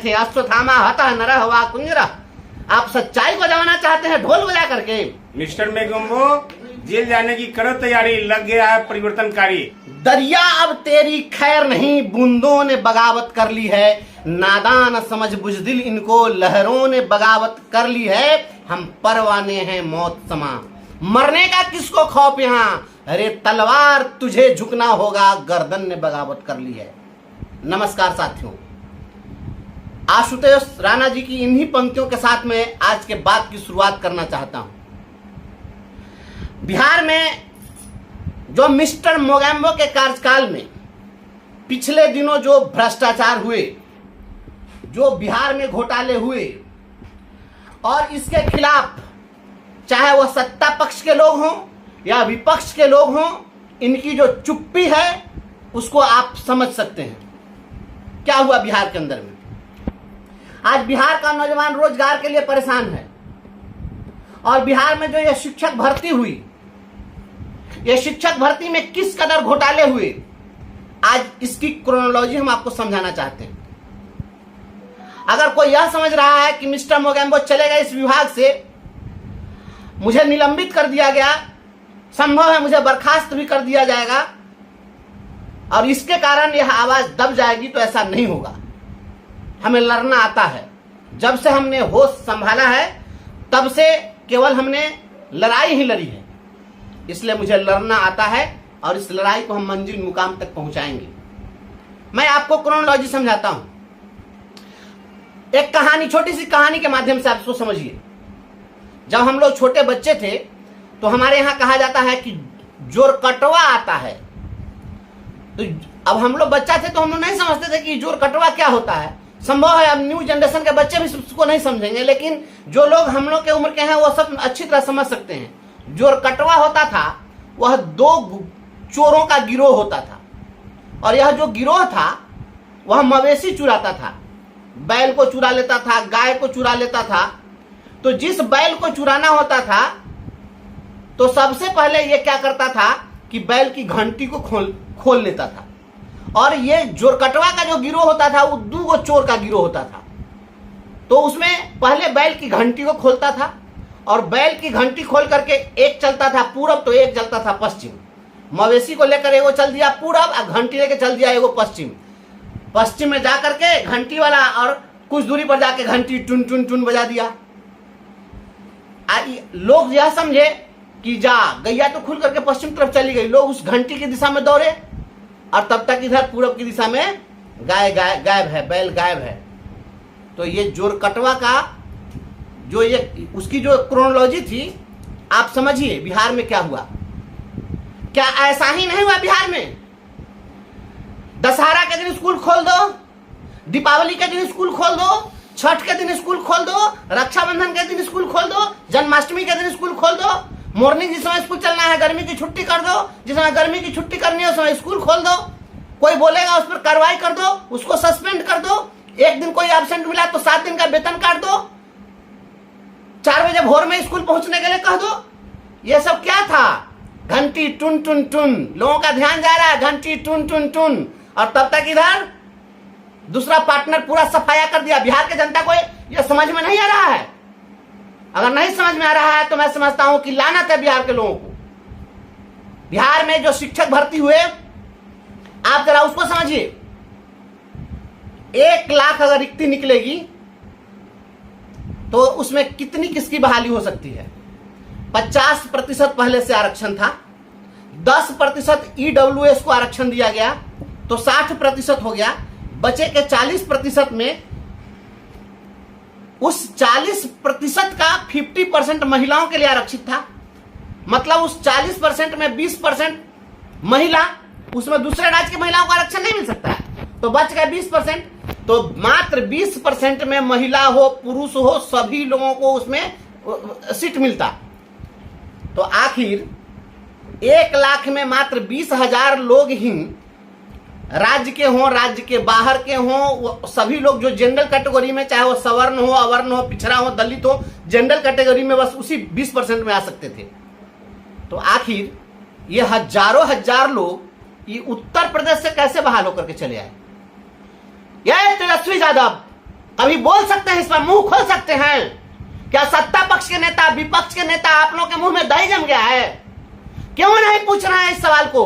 थे, अश्वत्थामा हतः नरः वा कुंजरः। आप सच्चाई को जमाना चाहते हैं ढोल बजा करके। मिस्टर मेगम्बो, जेल जाने की करो तैयारी, लग गया है परिवर्तनकारी। दरिया अब तेरी खैर नहीं, बूंदों ने बगावत कर ली है। नादान समझ बुजदिल, इनको लहरों ने बगावत कर ली है। हम परवाने हैं मौत समा, मरने का किसको खौफ यहाँ। अरे तलवार तुझे झुकना होगा, गर्दन ने बगावत कर ली है। नमस्कार साथियों, आशुतोष राणा जी की इन्हीं पंक्तियों के साथ मैं आज के बात की शुरुआत करना चाहता हूं। बिहार में जो मिस्टर मोगेम्बो के कार्यकाल में पिछले दिनों जो भ्रष्टाचार हुए, जो बिहार में घोटाले हुए, और इसके खिलाफ चाहे वह सत्ता पक्ष के लोग हों या विपक्ष के लोग हों, इनकी जो चुप्पी है उसको आप समझ सकते हैं क्या हुआ बिहार के अंदर में। आज बिहार का नौजवान रोजगार के लिए परेशान है, और बिहार में जो यह शिक्षक भर्ती हुई, यह शिक्षक भर्ती में किस कदर घोटाले हुए, आज इसकी क्रोनोलॉजी हम आपको समझाना चाहते हैं। अगर कोई यह समझ रहा है कि मिस्टर मोगेम्बो चले गए इस विभाग से, मुझे निलंबित कर दिया गया, संभव है मुझे बर्खास्त भी कर दिया जाएगा और इसके कारण यह आवाज दब जाएगी, तो ऐसा नहीं होगा। हमें लड़ना आता है। जब से हमने होश संभाला है तब से केवल हमने लड़ाई ही लड़ी है, इसलिए मुझे लड़ना आता है और इस लड़ाई को हम मंजिल मुकाम तक पहुंचाएंगे। मैं आपको क्रोनोलॉजी समझाता हूं, एक कहानी, छोटी सी कहानी के माध्यम से आप इसको समझिए। जब हम लोग छोटे बच्चे थे तो हमारे यहां कहा जाता है कि जोरकटवा आता है। तो अब हम लोग बच्चा थे तो हम लोग नहीं समझते थे कि जोरकटवा क्या होता है। संभव है अब न्यू जनरेशन के बच्चे भी इसको नहीं समझेंगे, लेकिन जो लोग हम लोग के उम्र के हैं वो सब अच्छी तरह समझ सकते हैं। जोरकटवा होता था, वह दो चोरों का गिरोह होता था, और यह जो गिरोह था वह मवेशी चुराता था। बैल को चुरा लेता था, गाय को चुरा लेता था। तो जिस बैल को चुराना होता था तो सबसे पहले ये क्या करता था कि बैल की घंटी को खोल लेता था। और ये जोरकटवा का जो गिरोह होता था वो दो चोर का गिरोह होता था। तो उसमें पहले बैल की घंटी को खोलता था, और बैल की घंटी खोल करके एक चलता था पूरब तो एक चलता था पश्चिम। मवेशी को लेकर एगो चल दिया पूरब और घंटी लेकर चल दिया एगो पश्चिम। पश्चिम में जाकर के घंटी वाला और कुछ दूरी पर जाके घंटी टुन टुन टुन बजा दिया। लोग यह समझे कि जा गैया तो खुल करके पश्चिम तरफ चली गई, लोग उस घंटी की दिशा में दौड़े और तब तक इधर पूरब की दिशा में गायब है, बैल गायब है। तो ये जोरकटवा का जो ये उसकी जो क्रोनोलॉजी थी आप समझिए बिहार में क्या हुआ। क्या ऐसा ही नहीं हुआ बिहार में? दशहरा के दिन स्कूल खोल दो, दीपावली के दिन स्कूल खोल दो, छठ के दिन स्कूल खोल दो, रक्षाबंधन के दिन स्कूल खोल दो, जन्माष्टमी के दिन स्कूल खोल दो। मॉर्निंग जिस समय स्कूल चलना है गर्मी की छुट्टी कर दो, जिस समय गर्मी की छुट्टी करनी है उस समय स्कूल खोल दो। कोई बोलेगा उस पर कार्रवाई कर दो, उसको सस्पेंड कर दो। एक दिन कोई एब्सेंट मिला तो 7 दिन का वेतन काट दो। 4 बजे भोर में स्कूल पहुंचने के लिए कह दो। ये सब क्या था? घंटी टुन टुन टुन, लोगों का ध्यान जा रहा है घंटी टुन टुन टुन, और तब तक इधर दूसरा पार्टनर पूरा सफाया कर दिया। बिहार के जनता को यह समझ में नहीं आ रहा है। अगर नहीं समझ में आ रहा है तो मैं समझता हूं कि लानत है बिहार के लोगों को। बिहार में जो शिक्षक भर्ती हुए आप जरा उसको समझिए। 1 लाख अगर रिक्ति निकलेगी तो उसमें कितनी किसकी बहाली हो सकती है? 50% पहले से आरक्षण था, 10% ईडब्ल्यूएस को आरक्षण दिया गया तो 60% हो गया। बचे के 40% में उस 40% का 50% महिलाओं के लिए आरक्षित था। मतलब उस 40% में 20% महिला, उसमें दूसरे राज्य की महिलाओं को आरक्षण नहीं मिल सकता है, तो बच गए 20%। तो मात्र 20% में महिला हो पुरुष हो सभी लोगों को उसमें सीट मिलता। तो आखिर 1 लाख में मात्र 20,000 लोग ही राज्य के हों, राज्य के बाहर के हों, सभी लोग जो जनरल कैटेगरी में, चाहे वो सवर्ण हो, अवर्ण हो, पिछड़ा हो, दलित हो, जनरल कैटेगरी में बस उसी 20% में आ सकते थे। तो आखिर ये हजारों हजार लोग ये उत्तर प्रदेश से कैसे बहाल होकर के चले आए? यह तेजस्वी यादव कभी बोल सकते हैं, इस पर मुंह खोल सकते हैं? क्या सत्ता पक्ष के नेता, विपक्ष के नेता, आप लोग के मुंह में दही जम गया है? क्यों नहीं पूछ रहे हैं इस सवाल को?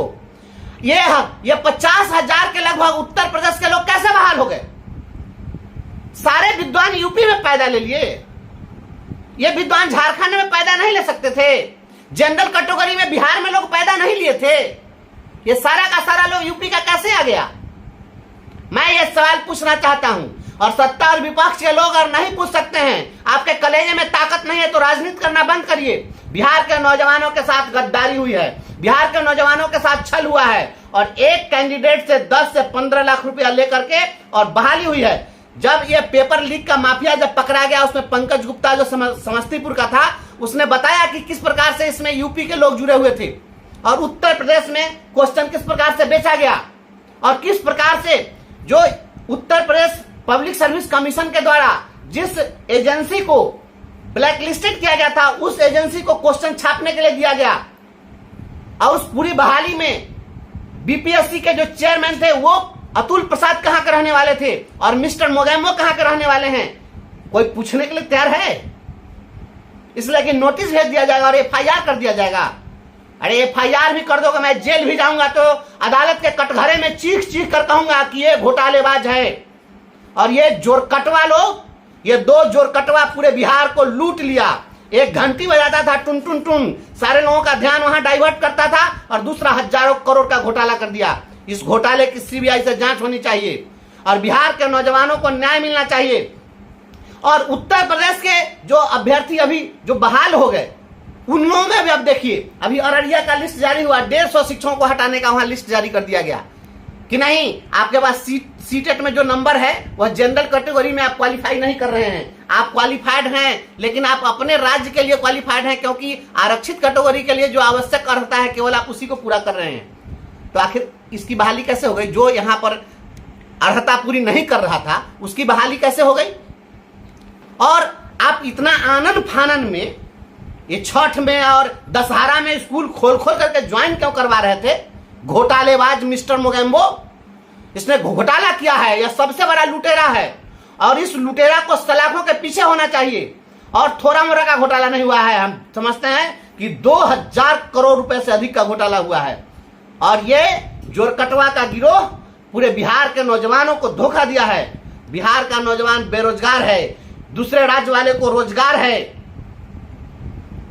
ये 50,000 के लगभग उत्तर प्रदेश के लोग कैसे बहाल हो गए? सारे विद्वान यूपी में पैदा ले लिए, ये विद्वान झारखंड में पैदा नहीं ले सकते थे? जनरल कैटेगरी में बिहार में लोग पैदा नहीं लिए थे? ये सारा का सारा लोग यूपी का कैसे आ गया? मैं ये सवाल पूछना चाहता हूं। और सत्ता और विपक्ष के लोग और नहीं पूछ सकते हैं, आपके कलेजे में ताकत नहीं है तो राजनीति करना बंद करिए। बिहार के नौजवानों के साथ गद्दारी हुई है, बिहार के नौजवानों के साथ छल हुआ है, और एक कैंडिडेट से 10 से 15 लाख रुपया लेकर के और बहाली हुई है। जब ये पेपर लीक का माफिया जब पकड़ा गया, उसमें पंकज गुप्ता जो समस्तीपुर का था, उसने बताया कि किस प्रकार से इसमें यूपी के लोग जुड़े हुए थे, और उत्तर प्रदेश में क्वेश्चन किस प्रकार से बेचा गया, और किस प्रकार से जो Uttar Pradesh public service commission के द्वारा जिस एजेंसी को ब्लैकलिस्टेड किया गया था, उस एजेंसी को क्वेश्चन छापने के लिए दिया गया। और उस पूरी बहाली में बीपीएससी के जो चेयरमैन थे वो अतुल प्रसाद कहां के रहने वाले थे, और मिस्टर मोगेम्बो कहां के रहने वाले हैं? कोई पूछने के लिए तैयार है? इसलिए कि नोटिस भेज दिया जाएगा और एफआईआर कर दिया जाएगा। अरे एफआईआर भी कर दोगे, मैं जेल भी जाऊंगा तो अदालत के कटघरे में चीख चीख कर कहूंगा कि ये घोटालेबाज है। और ये जोरकटवा लोग, ये 2 जोरकटवा पूरे बिहार को लूट लिया। एक घंटी बजाता था टुन टुन टुन, सारे लोगों का ध्यान वहां डाइवर्ट करता था, और दूसरा हजारों करोड़ का घोटाला कर दिया। इस घोटाले की सीबीआई से जांच होनी चाहिए, और बिहार के नौजवानों को न्याय मिलना चाहिए। और उत्तर प्रदेश के जो अभ्यर्थी अभी जो बहाल हो गए, उन लोगों में भी अब देखिए, अभी अररिया का लिस्ट जारी हुआ, 150 शिक्षकों को हटाने का वहां लिस्ट जारी कर दिया गया कि नहीं, आपके पास सीटेट में जो नंबर है वह जनरल कैटेगरी में आप क्वालिफाई नहीं कर रहे हैं। आप क्वालिफाइड हैं, लेकिन आप अपने राज्य के लिए क्वालिफाइड हैं, क्योंकि आरक्षित कैटेगरी के लिए जो आवश्यक अर्हता है केवल आप उसी को पूरा कर रहे हैं। तो आखिर इसकी बहाली कैसे हो गई? जो यहां पर अर्हता पूरी नहीं कर रहा था उसकी बहाली कैसे हो गई? और आप इतना आनंद फानन में, ये छठ में और दशहरा में स्कूल खोल खोल करके ज्वाइन क्यों करवा रहे थे? घोटालेबाज मिस्टर मोगेम्बो, इसने घोटाला किया है, यह सबसे बड़ा लुटेरा है, और इस लुटेरा को सलाखों के पीछे होना चाहिए। और थोड़ा मोड़ा का घोटाला नहीं हुआ है, हम समझते हैं कि 2000 करोड़ रुपए से अधिक का घोटाला हुआ है। और ये जोरकटवा का गिरोह पूरे बिहार के नौजवानों को धोखा दिया है। बिहार का नौजवान बेरोजगार है, दूसरे राज्य वाले को रोजगार है,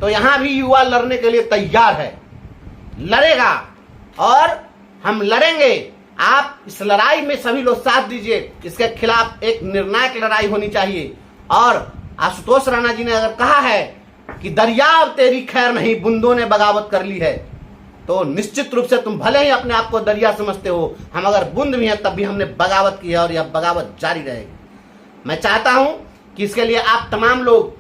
तो यहां भी युवा लड़ने के लिए तैयार है, लड़ेगा, और हम लड़ेंगे। आप इस लड़ाई में सभी लोग साथ दीजिए, इसके खिलाफ एक निर्णायक लड़ाई होनी चाहिए। और आशुतोष राणा जी ने अगर कहा है कि दरियाव तेरी खैर नहीं, बूंदों ने बगावत कर ली है, तो निश्चित रूप से तुम भले ही अपने आप को दरिया समझते हो, हम अगर बूंद भी हैं तब भी हमने बगावत की है, और यह बगावत जारी रहेगी। मैं चाहता हूं कि इसके लिए आप तमाम लोग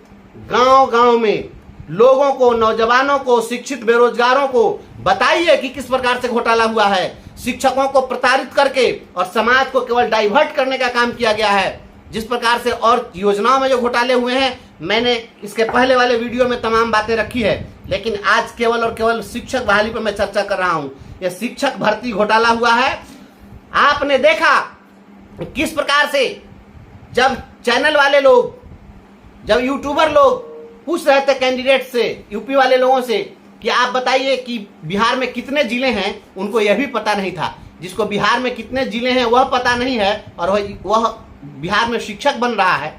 गांव गांव में लोगों को, नौजवानों को, शिक्षित बेरोजगारों को बताइए कि किस प्रकार से घोटाला हुआ है। शिक्षकों को प्रताड़ित करके और समाज को केवल डाइवर्ट करने का काम किया गया है। जिस प्रकार से और योजनाओं में जो घोटाले हुए हैं, मैंने इसके पहले वाले वीडियो में तमाम बातें रखी है, लेकिन आज केवल और केवल शिक्षक बहाली पर मैं चर्चा कर रहा हूं। यह शिक्षक भर्ती घोटाला हुआ है। आपने देखा किस प्रकार से जब चैनल वाले लोग, जब यूट्यूबर लोग पूछ रहे थे कैंडिडेट से, यूपी वाले लोगों से कि आप बताइए कि बिहार में कितने जिले हैं, उनको यह भी पता नहीं था। जिसको बिहार में कितने जिले हैं वह पता नहीं है, और वह बिहार में शिक्षक बन रहा है।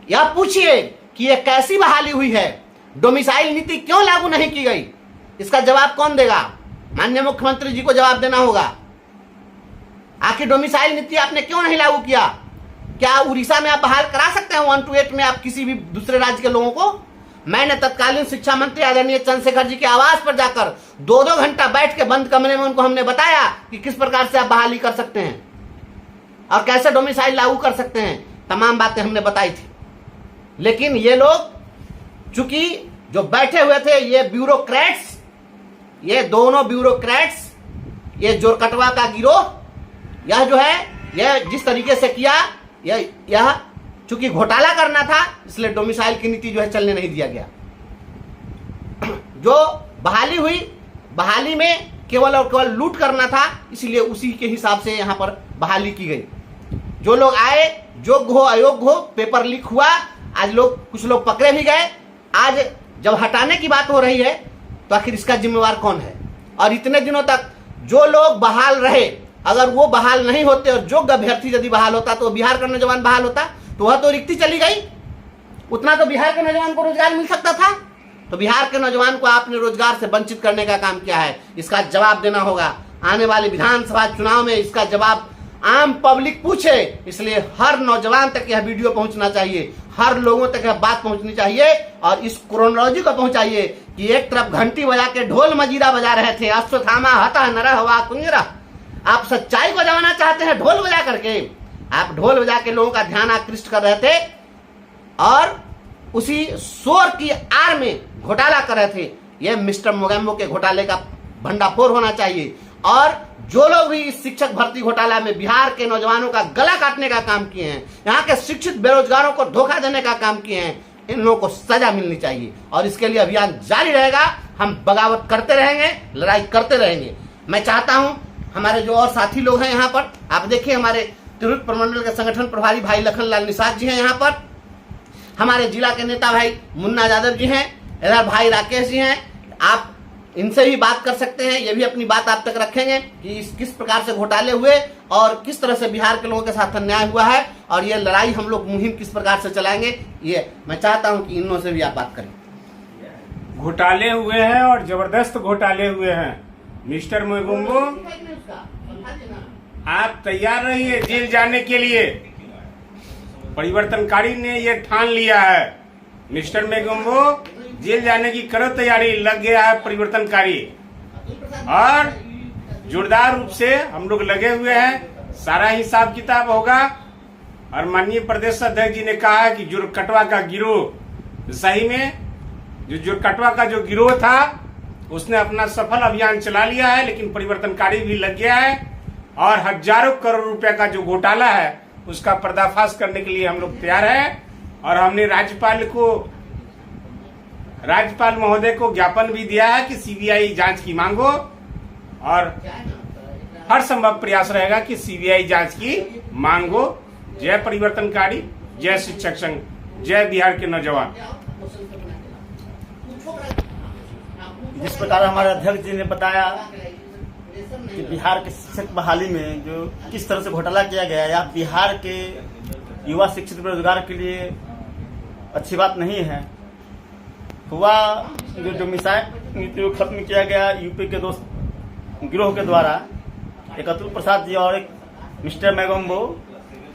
यह पूछिए कि यह कैसी बहाली हुई है, डोमिसाइल नीति क्यों लागू नहीं की गई? इसका जवाब कौन देगा? माननीय मुख्यमंत्री जी को जवाब देना होगा। आखिर डोमिसाइल नीति आपने क्यों नहीं लागू किया? क्या उड़ीसा में आप बहाल करा सकते हैं 1 to 8 में आप किसी भी दूसरे राज्य के लोगों को? मैंने तत्कालीन शिक्षा मंत्री आदरणीय चंद्रशेखर जी के आवास पर जाकर 2-2 घंटा बैठ के बंद कमरे में उनको हमने बताया कि किस प्रकार से आप बहाली कर सकते हैं और कैसे डोमिसाइल लागू कर सकते हैं। तमाम बातें हमने बताई थी, लेकिन ये लोग चूंकि जो बैठे हुए थे, ये ब्यूरोक्रेट्स, ये दोनों ब्यूरोक्रेट्स, ये जोरकटवा का गिरोह, यह जो है यह जिस तरीके से किया, यह चूंकि घोटाला करना था, इसलिए डोमिसाइल की नीति जो है चलने नहीं दिया गया। जो बहाली हुई, बहाली में केवल और केवल लूट करना था, इसलिए उसी के हिसाब से यहां पर बहाली की गई। जो लोग आए, योग्य हो अयोग्य हो, पेपर लीक हुआ, आज कुछ लोग पकड़े भी गए। आज जब हटाने की बात हो रही है तो आखिर इसका जिम्मेवार कौन है? और इतने दिनों तक जो लोग बहाल रहे, अगर वो बहाल नहीं होते और योग्य अभ्यर्थी यदि बहाल होता तो बिहार का नौजवान बहाल होता, तो वह तो रिक्ति चली गई। उतना तो बिहार के नौजवान को रोजगार मिल सकता था। तो बिहार के नौजवान को आपने रोजगार से वंचित करने का काम किया है, इसका जवाब देना होगा। आने वाले विधानसभा चुनाव में इसका जवाब आम पब्लिक पूछे, इसलिए हर नौजवान तक यह वीडियो पहुंचना चाहिए, हर लोगों तक यह बात पहुंचनी चाहिए और इस क्रोनोलॉजी को पहुंचाइए कि एक तरफ घंटी बजा के ढोल मजीरा बजा रहे थे, अश्वत्थामा हता नरः वा कुंजरा। आप सच्चाई को जमाना चाहते हैं ढोल बजा करके, आप ढोल बजा के लोगों का ध्यान आकृष्ट कर रहे थे और उसी शोर की आड़ में घोटाला कर रहे थे। यह मिस्टर मोगेम्बो के घोटाले का भंडाफोड़ होना चाहिए। और जो लोग भी इस शिक्षक भर्ती घोटाला में बिहार के नौजवानों का गला काटने का काम किए हैं, यहाँ के शिक्षित बेरोजगारों को धोखा देने का काम किए हैं, इन लोगों को सजा मिलनी चाहिए। और इसके लिए अभियान जारी रहेगा, हम बगावत करते रहेंगे, लड़ाई करते रहेंगे। मैं चाहता हूं हमारे जो और साथी लोग हैं यहाँ पर, आप देखिए हमारे तिरहुत प्रमंडल के संगठन प्रभारी भाई लखनलाल निषाद जी हैं यहाँ पर, हमारे जिला के नेता भाई मुन्ना यादव जी हैं, इधर भाई राकेश जी हैं। आप इनसे भी बात कर सकते हैं, ये भी अपनी बात आप तक रखेंगे कि किस प्रकार से घोटाले हुए और किस तरह से बिहार के लोगों के साथ अन्याय हुआ है और ये लड़ाई हम लोग मुहिम किस प्रकार से चलाएंगे। ये मैं चाहता हूं कि इनों से भी आप बात करें। घोटाले हुए हैं और जबरदस्त घोटाले हुए हैं। मिस्टर मोगेम्बो, आप तैयार रहिए जेल जाने के लिए। परिवर्तनकारी ने ये ठान लिया है, मिस्टर मोगेम्बो जेल जाने की करो तैयारी, लग गया है परिवर्तनकारी। और जोरदार रूप से हम लोग लगे हुए हैं, सारा हिसाब किताब होगा। और माननीय प्रदेश अध्यक्ष जी ने कहा है कि जुरकटवा का गिरोह, सही में जो जुरकटवा का जो गिरोह था उसने अपना सफल अभियान चला लिया है, लेकिन परिवर्तनकारी भी लग गया है और हजारों करोड़ रुपए का जो घोटाला है उसका पर्दाफाश करने के लिए हम लोग तैयार हैं। और हमने राज्यपाल महोदय को ज्ञापन भी दिया है कि सीबीआई जांच की मांगो और हर संभव प्रयास रहेगा कि सीबीआई जांच की मांगो। जय परिवर्तनकारी, जय शिक्षक संघ, जय बिहार के नौजवान। जिस प्रकार हमारे अध्यक्ष जी ने बताया कि बिहार के शिक्षक बहाली में जो किस तरह से घोटाला किया गया या बिहार के युवा शिक्षित बेरोजगार के लिए अच्छी बात नहीं है। हुआ जो मिसाइल नीति को खत्म किया गया यूपी के दो गिरोह के द्वारा, एक अतुल प्रसाद जी और एक मिस्टर मोगेम्बो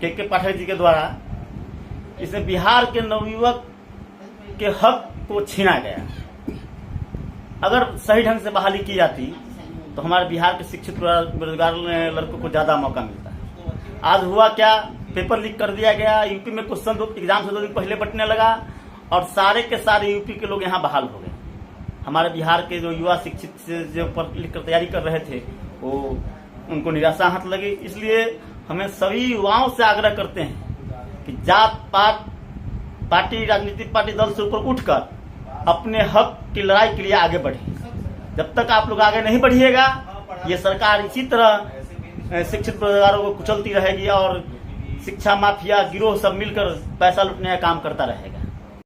के पाठक जी के द्वारा, इसमें बिहार के नवयुवक के हक को छीना गया। अगर सही ढंग से बहाली की जाती तो हमारे बिहार के शिक्षित बेरोजगार लड़कों को ज्यादा मौका मिलता है। आज हुआ क्या, पेपर लीक कर दिया गया, यूपी में क्वेश्चन एग्जाम से 2 दिन पहले बंटने लगा और सारे के सारे यूपी के लोग यहाँ बहाल हो गए। हमारे बिहार के जो युवा शिक्षित से जो लिख कर तैयारी कर रहे थे वो उनको निराशा हाथ लगी। इसलिए हमें सभी युवाओं से आग्रह करते हैं कि जात पात पार्टी राजनीतिक पार्टी दल से ऊपर उठकर अपने हक की लड़ाई के लिए आगे बढ़े। जब तक आप लोग आगे नहीं बढ़िएगा, ये सरकार इसी तरह शिक्षित बेरोजगारों को कुचलती रहेगी और शिक्षा माफिया गिरोह सब मिलकर पैसा लूटने का काम करता रहेगा।